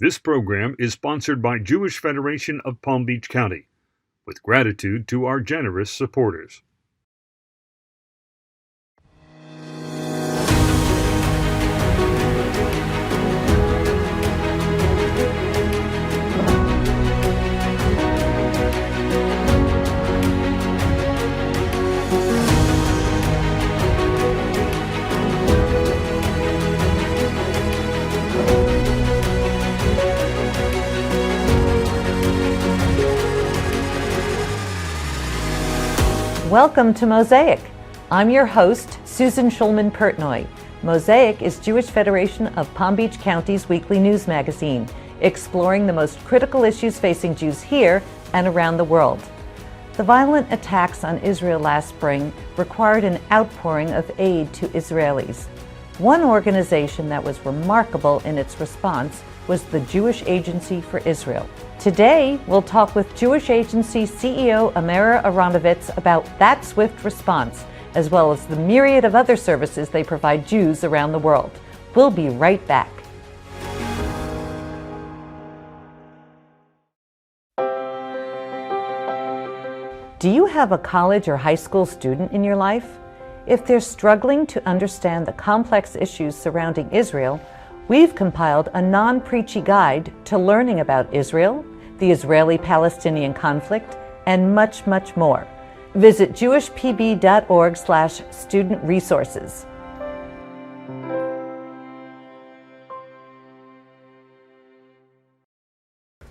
This program is sponsored by Jewish Federation of Palm Beach County, with gratitude to our generous supporters. Welcome to Mosaic. I'm your host, Susan Shulman Pertnoy. Mosaic is Jewish Federation of Palm Beach County's weekly news magazine, exploring the most critical issues facing Jews here and around the world. The violent attacks on Israel last spring required an outpouring of aid to Israelis. One organization that was remarkable in its response was the Jewish Agency for Israel. Today, we'll talk with Jewish Agency CEO Amira Ahronoviz about that swift response, as well as the myriad of other services they provide Jews around the world. We'll be right back. Do you have a college or high school student in your life? If they're struggling to understand the complex issues surrounding Israel, we've compiled a non-preachy guide to learning about Israel, the Israeli-Palestinian conflict, and much, much more. Visit jewishpb.org/student resources.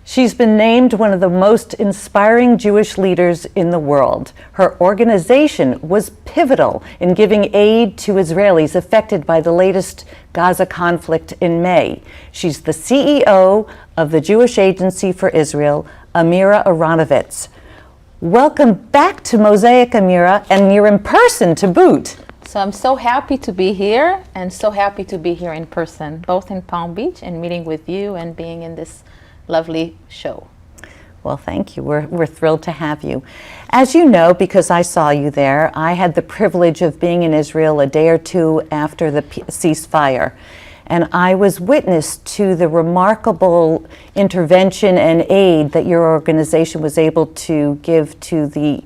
She's been named one of the most inspiring Jewish leaders in the world. Her organization was pivotal in giving aid to Israelis affected by the latest Gaza conflict in May. She's the CEO of the Jewish Agency for Israel, Amira Ahronoviz. Welcome back to Mosaic, Amira, and you're in person to boot. So I'm so happy to be here, and so happy to be here in person, both in Palm Beach and meeting with you and being in this lovely show. Well, thank you. We're thrilled to have you. As you know, because I saw you there, I had the privilege of being in Israel a day or two after the ceasefire. And I was witness to the remarkable intervention and aid that your organization was able to give to the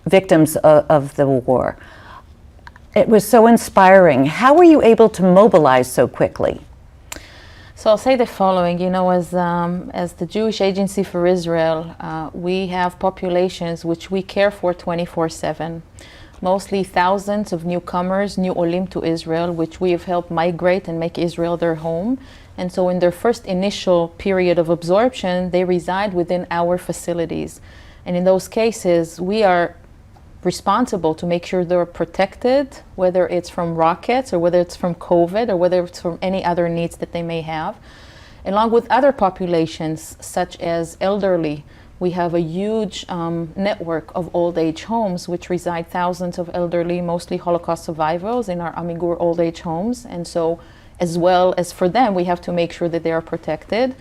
victims of the war. It was so inspiring. How were you able to mobilize so quickly? So I'll say the following, as the Jewish Agency for Israel, we have populations which we care for 24/7. Mostly thousands of newcomers, new olim to Israel, which we have helped migrate and make Israel their home. And so in their first initial period of absorption, they reside within our facilities. And in those cases, we are responsible to make sure they're protected, whether it's from rockets or whether it's from COVID or whether it's from any other needs that they may have. Along with other populations, such as elderly, we have a huge network of old age homes, which reside thousands of elderly, mostly Holocaust survivors, in our Amigur old age homes. And so, as well as for them, we have to make sure that they are protected.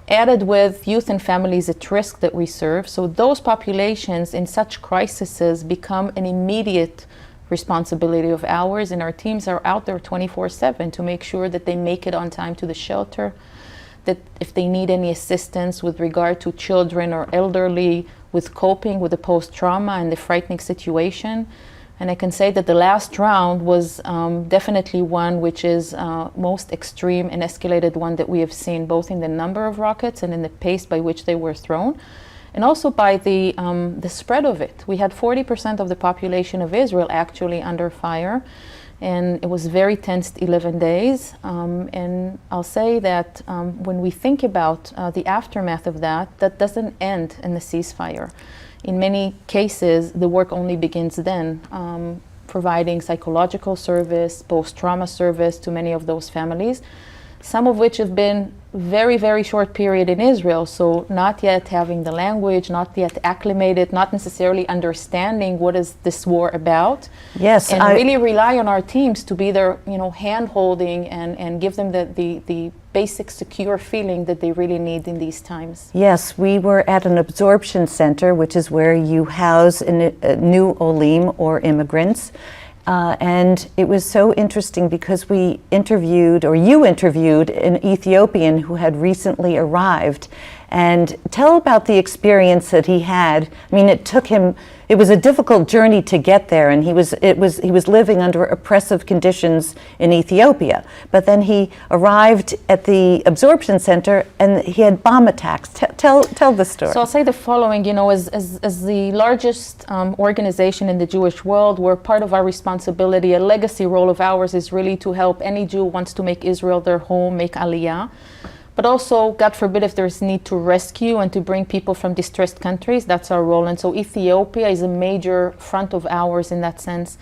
Added with youth and families at risk that we serve. So those populations in such crises become an immediate responsibility of ours, and our teams are out there 24/7 to make sure that they make it on time to the shelter, that if they need any assistance with regard to children or elderly with coping with the post-trauma and the frightening situation. And I can say that the last round was definitely one which is most extreme and escalated one that we have seen, both in the number of rockets and in the pace by which they were thrown, and also by the spread of it. We had 40% of the population of Israel actually under fire, and it was very tense 11 days. And I'll say that when we think about the aftermath of that, that doesn't end in the ceasefire. In many cases, the work only begins then, providing psychological service, post-trauma service to many of those families, some of which have been very, very short period in Israel, so not yet having the language, not yet acclimated, not necessarily understanding what is this war about. Yes, and really rely on our teams to be their, hand-holding and give them the basic secure feeling that they really need in these times. Yes, we were at an absorption center, which is where you house new olim or immigrants. And it was so interesting because we interviewed, or you interviewed, an Ethiopian who had recently arrived. And tell about the experience that he had. I mean, it was a difficult journey to get there, and he was living under oppressive conditions in Ethiopia. But then he arrived at the absorption center, and he had bomb attacks. Tell the story. So I'll say the following. As the largest organization in the Jewish world, we're part of our responsibility, a legacy role of ours is really to help any Jew who wants to make Israel their home, make Aliyah. But also, God forbid, if there's need to rescue and to bring people from distressed countries, that's our role. And so Ethiopia is a major front of ours in that sense.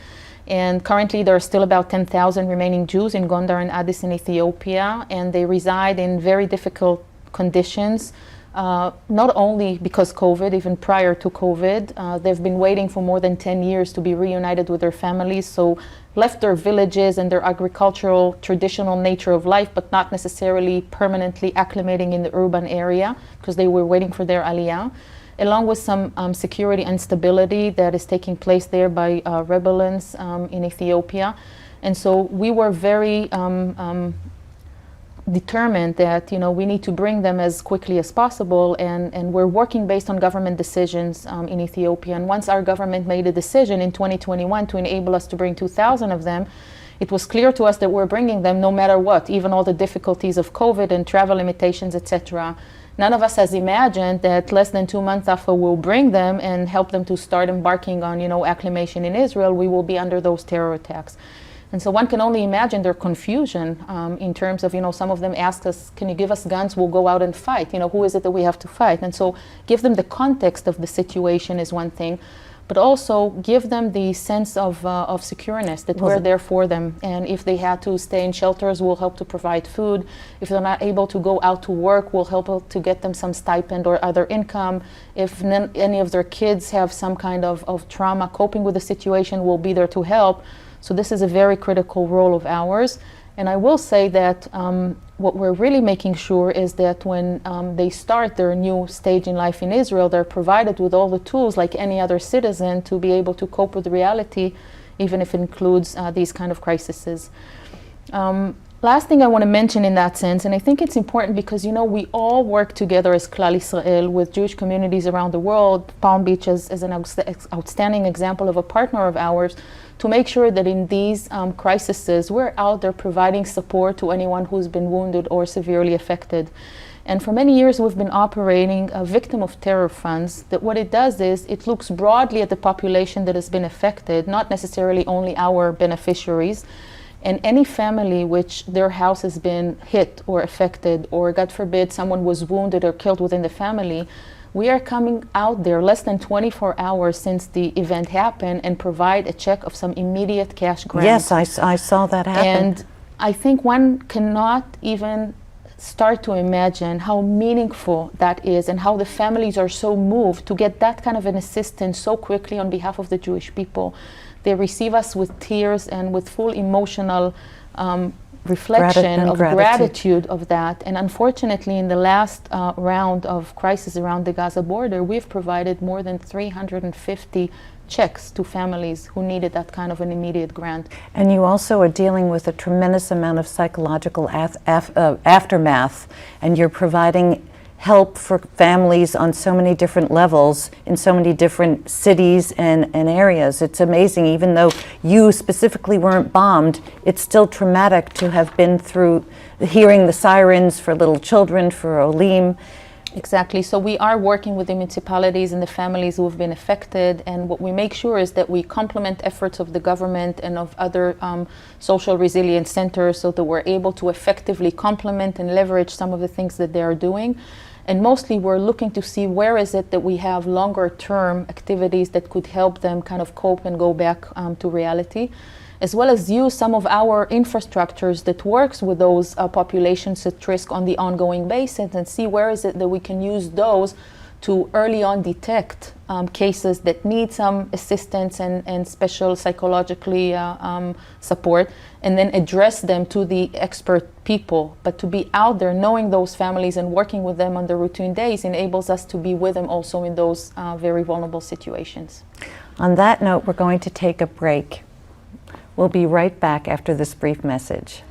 And currently there are still about 10,000 remaining Jews in Gondar and Addis in Ethiopia, and they reside in very difficult conditions. Not only because COVID, even prior to COVID, they've been waiting for more than 10 years to be reunited with their families, so left their villages and their agricultural, traditional nature of life, but not necessarily permanently acclimating in the urban area because they were waiting for their aliyah, along with some security instability that is taking place there by rebellions in Ethiopia. And so we were very determined that we need to bring them as quickly as possible, and we're working based on government decisions in Ethiopia. And once our government made a decision in 2021 to enable us to bring 2,000 of them, it was clear to us that we're bringing them no matter what, even all the difficulties of COVID and travel limitations, etc. None of us has imagined that less than 2 months after we'll bring them and help them to start embarking on acclimation in Israel, we will be under those terror attacks. And so one can only imagine their confusion in terms of, some of them ask us, can you give us guns? We'll go out and fight. Who is it that we have to fight? And so give them the context of the situation is one thing, but also give them the sense of secureness, that we're there for them. And if they had to stay in shelters, we'll help to provide food. If they're not able to go out to work, we'll help to get them some stipend or other income. If any of their kids have some kind of trauma coping with the situation, we'll be there to help. So this is a very critical role of ours. And I will say that what we're really making sure is that when they start their new stage in life in Israel, they're provided with all the tools like any other citizen to be able to cope with reality, even if it includes these kind of crises. Last thing I want to mention in that sense, and I think it's important because, we all work together as Klal Israel with Jewish communities around the world. Palm Beach is an outstanding example of a partner of ours, to make sure that in these crises, we're out there providing support to anyone who's been wounded or severely affected. And for many years, we've been operating a victim of terror funds, that what it does is it looks broadly at the population that has been affected, not necessarily only our beneficiaries. And any family which their house has been hit or affected, or God forbid, someone was wounded or killed within the family, we are coming out there less than 24 hours since the event happened and provide a check of some immediate cash grant. Yes, I saw that happen. And I think one cannot even start to imagine how meaningful that is and how the families are so moved to get that kind of an assistance so quickly on behalf of the Jewish people. They receive us with tears and with full emotional reflection of gratitude of that. And unfortunately, in the last round of crisis around the Gaza border, we've provided more than 350 checks to families who needed that kind of an immediate grant. And you also are dealing with a tremendous amount of psychological aftermath, and you're providing help for families on so many different levels in so many different cities and areas. It's amazing. Even though you specifically weren't bombed, it's still traumatic to have been through hearing the sirens for little children, for Olim. Exactly. So we are working with the municipalities and the families who have been affected, and what we make sure is that we complement efforts of the government and of other social resilience centers so that we're able to effectively complement and leverage some of the things that they are doing. And mostly we're looking to see where is it that we have longer term activities that could help them kind of cope and go back to reality, as well as use some of our infrastructures that works with those populations at risk on the ongoing basis, and see where is it that we can use those to early on detect cases that need some assistance and special psychologically support, and then address them to the expert people. But to be out there knowing those families and working with them on the routine days enables us to be with them also in those very vulnerable situations. On that note, we're going to take a break. We'll be right back after this brief message.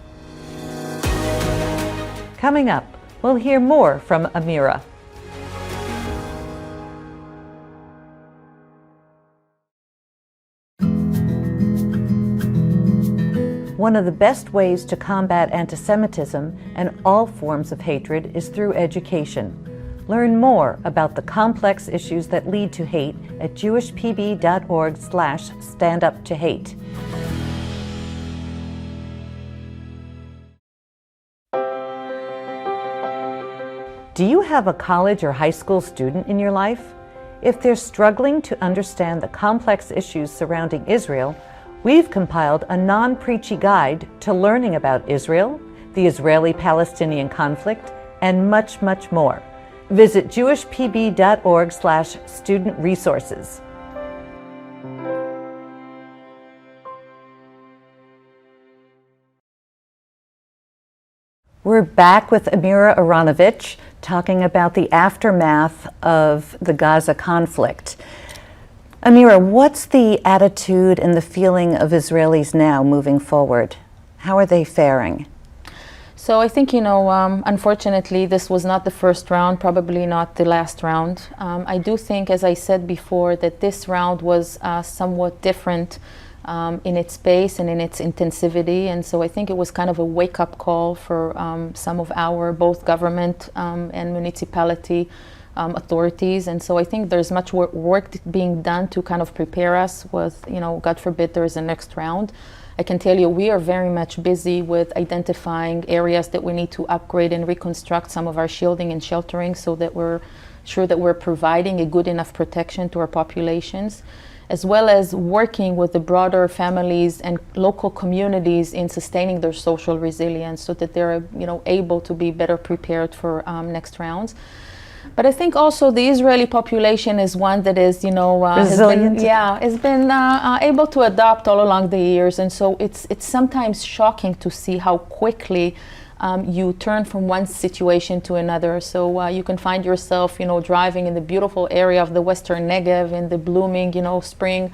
Coming up, we'll hear more from Amira. One of the best ways to combat anti-Semitism and all forms of hatred is through education. Learn more about the complex issues that lead to hate at jewishpb.org/standuptohate. Do you have a college or high school student in your life? If they're struggling to understand the complex issues surrounding Israel, we've compiled a non-preachy guide to learning about Israel, the Israeli-Palestinian conflict, and much, much more. Visit jewishpb.org/student resources. We're back with Amira Ahronoviz talking about the aftermath of the Gaza conflict. Amira, what's the attitude and the feeling of Israelis now moving forward? How are they faring? So I think, unfortunately, this was not the first round, probably not the last round. I do think, as I said before, that this round was somewhat different in its pace and in its intensivity. And so I think it was kind of a wake-up call for some of our both government and municipality authorities. And so I think there's much work being done to kind of prepare us with, God forbid there is a next round. I can tell you we are very much busy with identifying areas that we need to upgrade and reconstruct some of our shielding and sheltering so that we're sure that we're providing a good enough protection to our populations, as well as working with the broader families and local communities in sustaining their social resilience so that they're able to be better prepared for next rounds. But I think also the Israeli population is one that is, resilient. has been able to adapt all along the years, and so it's sometimes shocking to see how quickly you turn from one situation to another. So you can find yourself, driving in the beautiful area of the Western Negev in the blooming, spring,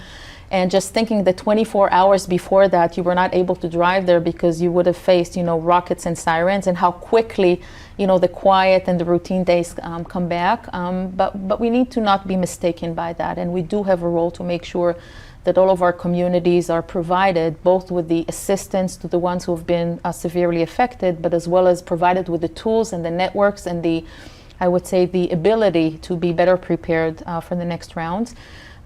and just thinking that 24 hours before that you were not able to drive there because you would have faced, rockets and sirens, and how quickly, the quiet and the routine days come back. But we need to not be mistaken by that, and we do have a role to make sure that all of our communities are provided both with the assistance to the ones who have been severely affected, but as well as provided with the tools and the networks and the ability to be better prepared for the next rounds.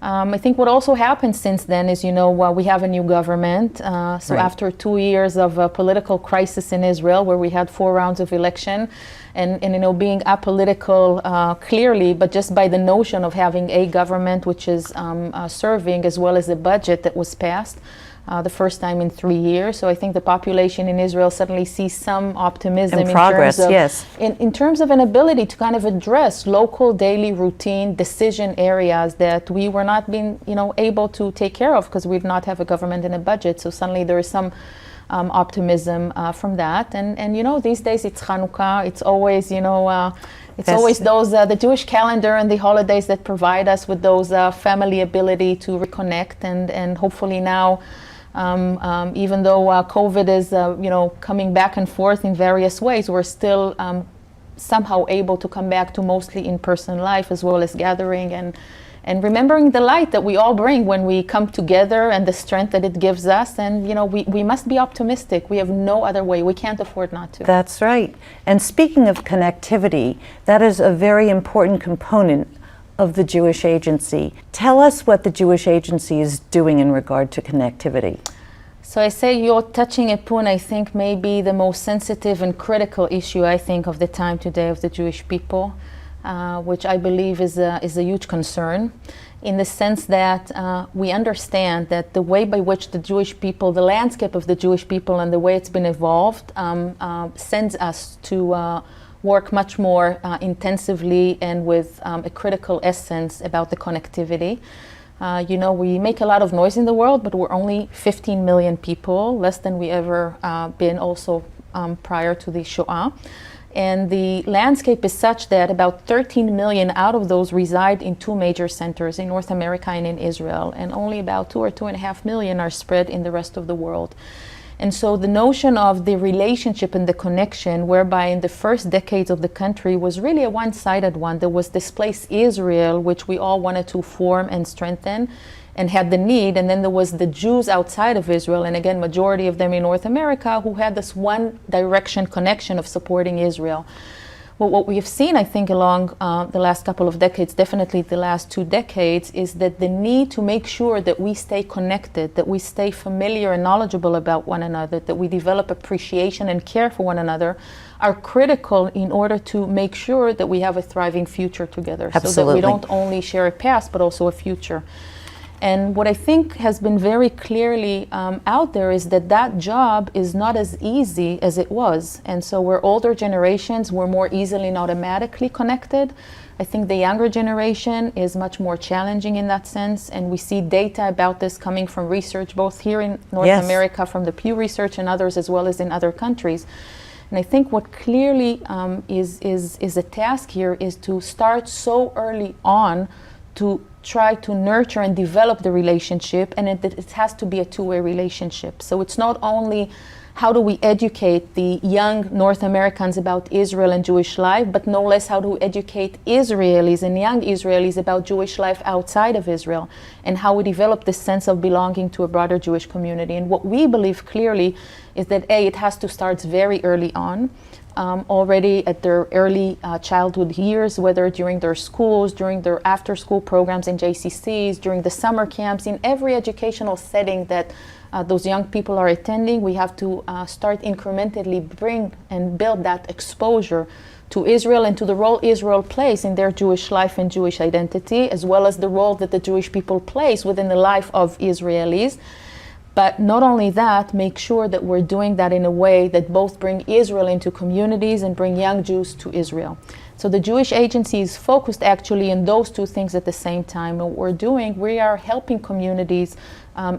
I think what also happened since then is, we have a new government. Right. After 2 years of a political crisis in Israel, where we had 4 rounds of election, and being apolitical clearly, but just by the notion of having a government which is serving, as well as a budget that was passed the first time in 3 years. So I think the population in Israel suddenly sees some optimism and progress, in terms of an ability to kind of address local daily routine decision areas that we were not being able to take care of because we did not have a government and a budget. So suddenly there is some optimism from that. And these days it's Hanukkah. It's always always those the Jewish calendar and the holidays that provide us with those family ability to reconnect, and hopefully now, even though COVID is coming back and forth in various ways, we're still somehow able to come back to mostly in-person life, as well as gathering and remembering the light that we all bring when we come together and the strength that it gives us. And we must be optimistic. We have no other way. We can't afford not to. That's right. And speaking of connectivity, that is a very important component of the Jewish Agency. Tell us what the Jewish Agency is doing in regard to connectivity. So I say you're touching upon, I think, maybe the most sensitive and critical issue, I think, of the time today of the Jewish people, which I believe is a huge concern, in the sense that we understand that the way by which the Jewish people, the landscape of the Jewish people and the way it's been evolved sends us to work much more intensively and with a critical essence about the connectivity. We make a lot of noise in the world, but we're only 15 million people, less than we ever been also prior to the Shoah. And the landscape is such that about 13 million out of those reside in two major centers, in North America and in Israel, and only about 2 or 2.5 million are spread in the rest of the world. And so the notion of the relationship and the connection, whereby in the first decades of the country was really a one-sided one. There was displaced Israel, which we all wanted to form and strengthen and had the need, and then there was the Jews outside of Israel, and again, majority of them in North America, who had this one direction connection of supporting Israel. Well, what we have seen, I think, along the last couple of decades, definitely the last 2 decades, is that the need to make sure that we stay connected, that we stay familiar and knowledgeable about one another, that we develop appreciation and care for one another, are critical in order to make sure that we have a thriving future together. Absolutely. So that we don't only share a past, but also a future. And what I think has been very clearly out there is that that job is not as easy as it was. And so where older generations were more easily and automatically connected, I think the younger generation is much more challenging in that sense. And we see data about this coming from research, both here in North America, from the Pew Research and others, as well as in other countries. And I think what clearly is a task here is to start so early on to try to nurture and develop the relationship, and it has to be a two-way relationship. So it's not only how do we educate the young North Americans about Israel and Jewish life, but no less how to educate Israelis and young Israelis about Jewish life outside of Israel, and how we develop this sense of belonging to a broader Jewish community. And what we believe clearly is that it has to start very early on. Already at their early childhood years, whether during their schools, during their after-school programs in JCCs, during the summer camps, in every educational setting that those young people are attending, we have to start incrementally bring and build that exposure to Israel and to the role Israel plays in their Jewish life and Jewish identity, as well as the role that the Jewish people plays within the life of Israelis. But not only that, make sure that we're doing that in a way that both bring Israel into communities and bring young Jews to Israel. So the Jewish Agency is focused actually in those two things at the same time. And what we're doing, we are helping communities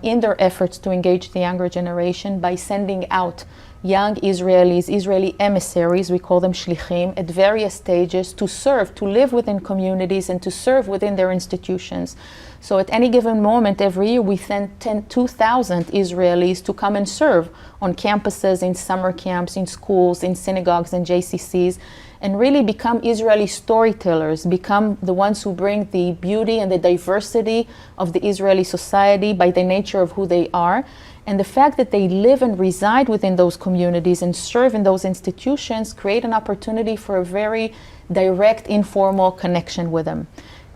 in their efforts to engage the younger generation by sending out young Israelis, Israeli emissaries, we call them shlichim, at various stages to serve, to live within communities and to serve within their institutions. So at any given moment every year, we send 2,000 Israelis to come and serve on campuses, in summer camps, in schools, in synagogues and JCCs, and really become Israeli storytellers, become the ones who bring the beauty and the diversity of the Israeli society by the nature of who they are. And the fact that they live and reside within those communities and serve in those institutions create an opportunity for a very direct, informal connection with them.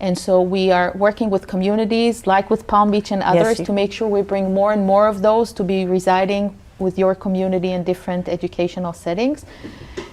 And so we are working with communities like with Palm Beach and others to make sure we bring more and more of those to be residing with your community in different educational settings.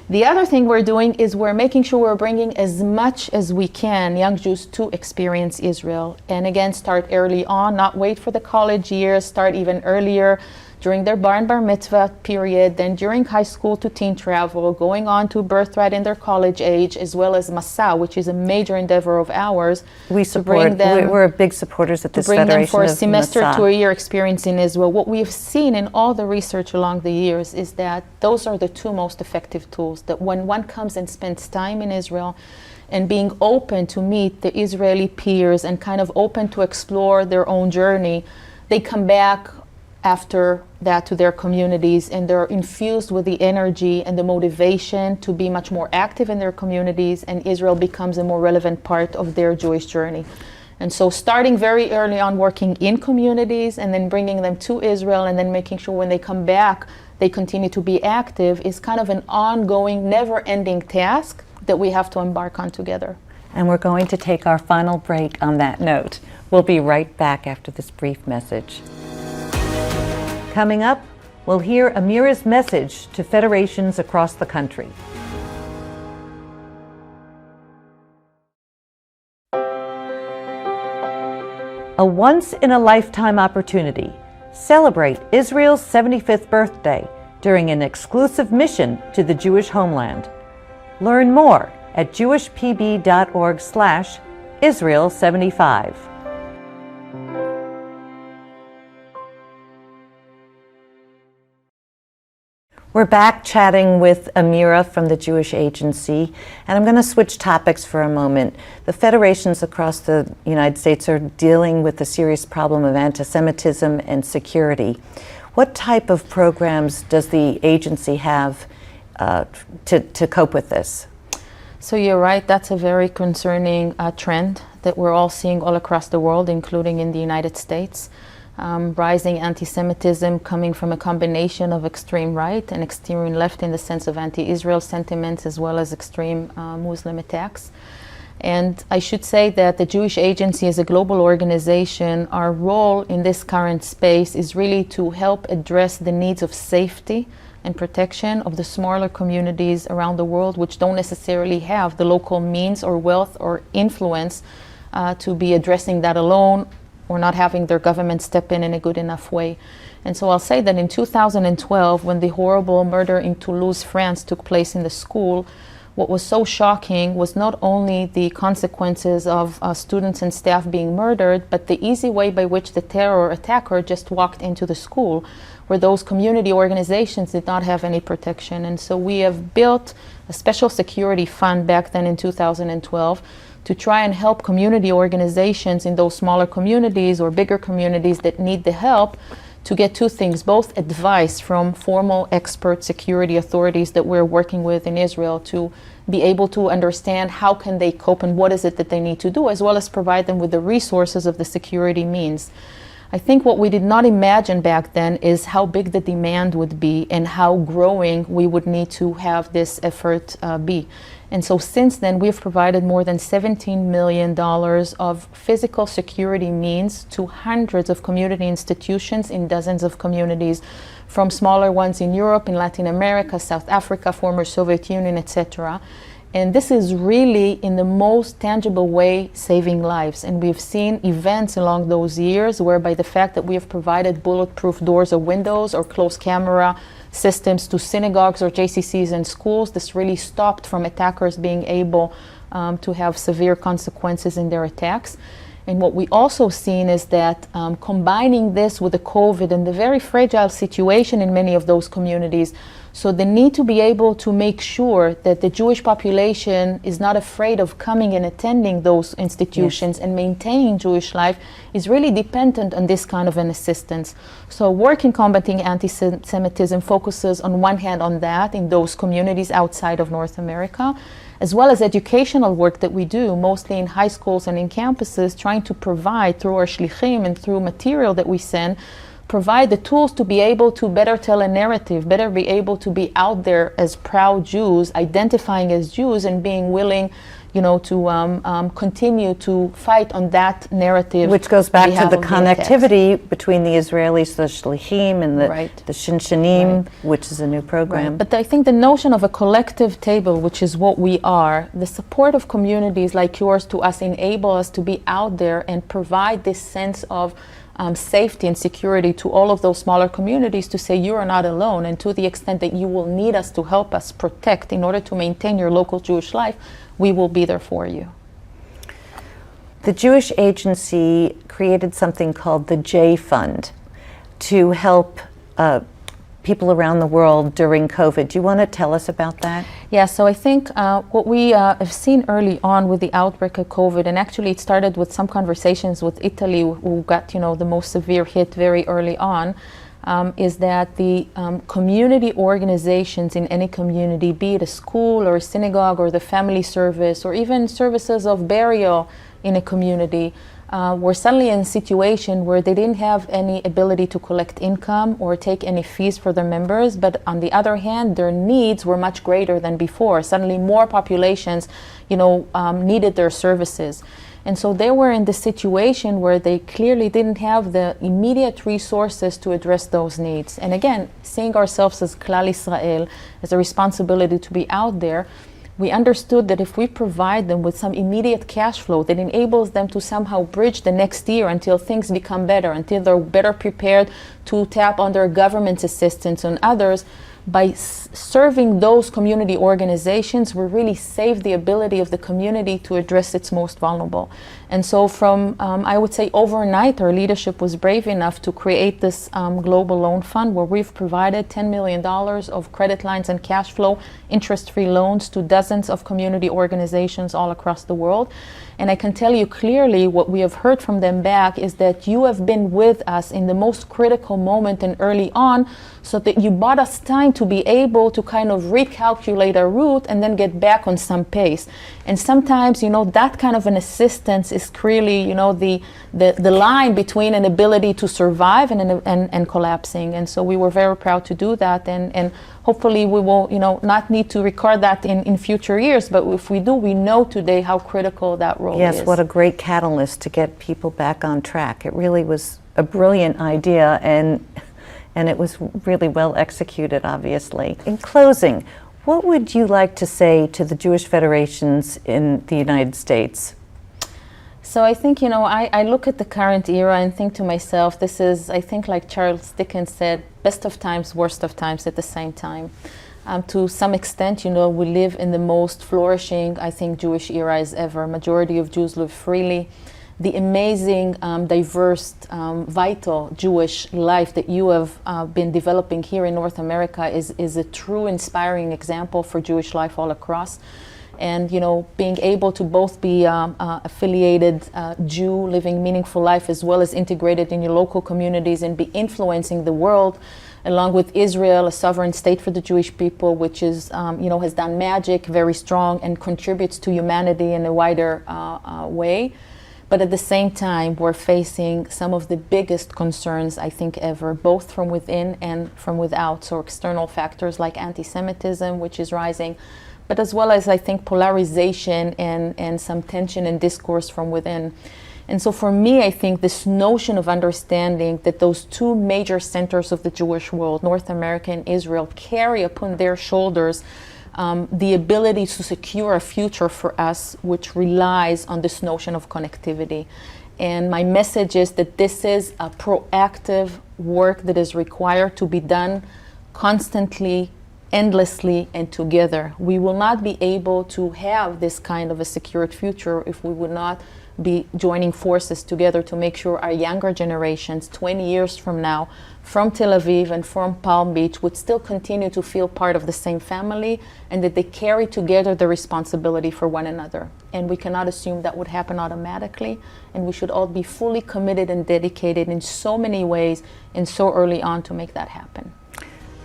The other thing we're doing is we're making sure we're bringing as much as we can young Jews to experience Israel. And again, start early on, not wait for the college years, start even earlier during their bar and bar mitzvah period, then during high school to teen travel, going on to birthright in their college age, as well as Masa, which is a major endeavor of ours. We support, we're big supporters at this federation. To bring them for a semester Masa. to a year experience in Israel. What we've seen in all the research along the years is that those are the two most effective tools, that when one comes and spends time in Israel and being open to meet the Israeli peers and kind of open to explore their own journey, they come back after that to their communities, and they're infused with the energy and the motivation to be much more active in their communities, and Israel becomes a more relevant part of their Jewish journey. And so starting very early on working in communities and then bringing them to Israel and then making sure when they come back they continue to be active is kind of an ongoing, never-ending task that we have to embark on together. And we're going to take our final break on that note. We'll be right back after this brief message. Coming up, we'll hear Amira's message to federations across the country. A once-in-a-lifetime opportunity. Celebrate Israel's 75th birthday during an exclusive mission to the Jewish homeland. Learn more at jewishpb.org/Israel75. We're back chatting with Amira from the Jewish Agency, and I'm going to switch topics for a moment. The federations across the United States are dealing with the serious problem of anti-Semitism and security. What type of programs does the agency have to cope with this? So you're right, that's a very concerning trend that we're all seeing all across the world, including in the United States. Rising anti-Semitism coming from a combination of extreme right and extreme left in the sense of anti-Israel sentiments, as well as extreme Muslim attacks. And I should say that the Jewish Agency is a global organization. Our role in this current space is really to help address the needs of safety and protection of the smaller communities around the world, which don't necessarily have the local means or wealth or influence to be addressing that alone, or not having their government step in a good enough way. And so I'll say that in 2012, when the horrible murder in Toulouse, France took place in the school, what was so shocking was not only the consequences of students and staff being murdered, but the easy way by which the terror attacker just walked into the school, where those community organizations did not have any protection. And so we have built a special security fund back then in 2012 to try and help community organizations in those smaller communities or bigger communities that need the help to get two things, both advice from formal expert security authorities that we're working with in Israel to be able to understand how can they cope and what is it that they need to do, as well as provide them with the resources of the security means. I think what we did not imagine back then is how big the demand would be and how growing we would need to have this effort be. And so since then, we've provided more than $17 million of physical security means to hundreds of community institutions in dozens of communities, from smaller ones in Europe, in Latin America, South Africa, former Soviet Union, etc. And this is really, in the most tangible way, saving lives. And we've seen events along those years whereby the fact that we have provided bulletproof doors or windows or closed camera systems to synagogues or JCCs and schools, this really stopped from attackers being able to have severe consequences in their attacks. And what we also seen is that combining this with the COVID and the very fragile situation in many of those communities, so the need to be able to make sure that the Jewish population is not afraid of coming and attending those institutions, yes, and maintaining Jewish life is really dependent on this kind of an assistance. So work in combating anti-Semitism focuses on one hand on that in those communities outside of North America, as well as educational work that we do, mostly in high schools and in campuses, trying to provide through our shlichim and through material that we send, provide the tools to be able to better tell a narrative, better be able to be out there as proud Jews, identifying as Jews and being willing, to continue to fight on that narrative. Which goes back to the connectivity between the Israelis, the shlichim, and the shinshanim, which is a new program. Right. But I think the notion of a collective table, which is what we are, the support of communities like yours to us enable us to be out there and provide this sense of safety and security to all of those smaller communities, to say you are not alone, and to the extent that you will need us to help us protect in order to maintain your local Jewish life, we will be there for you. The Jewish Agency created something called the J Fund to help people around the world during COVID. Do you want to tell us about that? Yeah, so I think what we have seen early on with the outbreak of COVID, and actually it started with some conversations with Italy, who got the most severe hit very early on, is that the community organizations in any community, be it a school or a synagogue or the family service or even services of burial in a community, were suddenly in a situation where they didn't have any ability to collect income or take any fees for their members, but on the other hand, their needs were much greater than before. Suddenly more populations, needed their services. And so they were in the situation where they clearly didn't have the immediate resources to address those needs. And again, seeing ourselves as Klal Israel, as a responsibility to be out there, we understood that if we provide them with some immediate cash flow that enables them to somehow bridge the next year until things become better, until they're better prepared to tap on their government's assistance and others, by serving those community organizations, we really save the ability of the community to address its most vulnerable. And so from, I would say overnight, our leadership was brave enough to create this global loan fund where we've provided $10 million of credit lines and cash flow, interest-free loans to dozens of community organizations all across the world. And I can tell you clearly what we have heard from them back is that you have been with us in the most critical moment and early on, so that you bought us time to be able to kind of recalculate our route and then get back on some pace. And sometimes, that kind of an assistance is clearly, the line between an ability to survive and collapsing. And so we were very proud to do that. And hopefully we will, not need to record that in future years. But if we do, we know today how critical that role is. Yes, what a great catalyst to get people back on track. It really was a brilliant idea, and it was really well executed, obviously. In closing, what would you like to say to the Jewish federations in the United States? So I think, I look at the current era and think to myself, this is, I think, like Charles Dickens said, best of times, worst of times at the same time. To some extent, we live in the most flourishing, I think, Jewish era as ever. Majority of Jews live freely. The amazing, diverse, vital Jewish life that you have been developing here in North America is a true inspiring example for Jewish life all across. And being able to both be affiliated Jew, living meaningful life, as well as integrated in your local communities and be influencing the world, along with Israel, a sovereign state for the Jewish people, which is, has done magic, very strong, and contributes to humanity in a wider way. But at the same time, we're facing some of the biggest concerns, I think, ever, both from within and from without. So external factors like anti-Semitism, which is rising, but as well as, I think, polarization and some tension and discourse from within. And so for me, I think this notion of understanding that those two major centers of the Jewish world, North America and Israel, carry upon their shoulders the ability to secure a future for us, which relies on this notion of connectivity. And my message is that this is a proactive work that is required to be done constantly, endlessly, and together. We will not be able to have this kind of a secured future if we would not be joining forces together to make sure our younger generations 20 years from now from Tel Aviv and from Palm Beach would still continue to feel part of the same family, and that they carry together the responsibility for one another. And we cannot assume that would happen automatically, and we should all be fully committed and dedicated in so many ways and so early on to make that happen.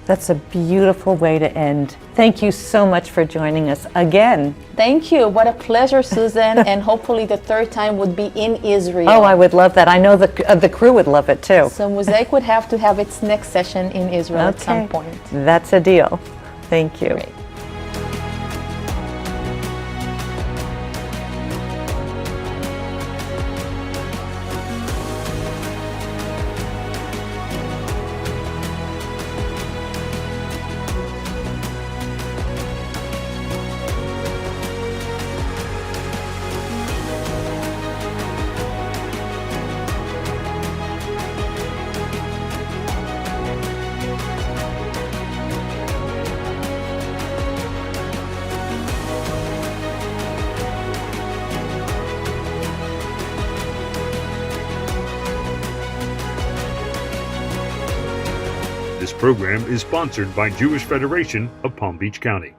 That's a beautiful way to end. Thank you so much for joining us again. Thank you. What a pleasure, Susan. And hopefully the third time would be in Israel. Oh, I would love that. I know the crew would love it too. So Mosaic would have to have its next session in Israel at some point. That's a deal. Thank you. Great. This program is sponsored by Jewish Federation of Palm Beach County.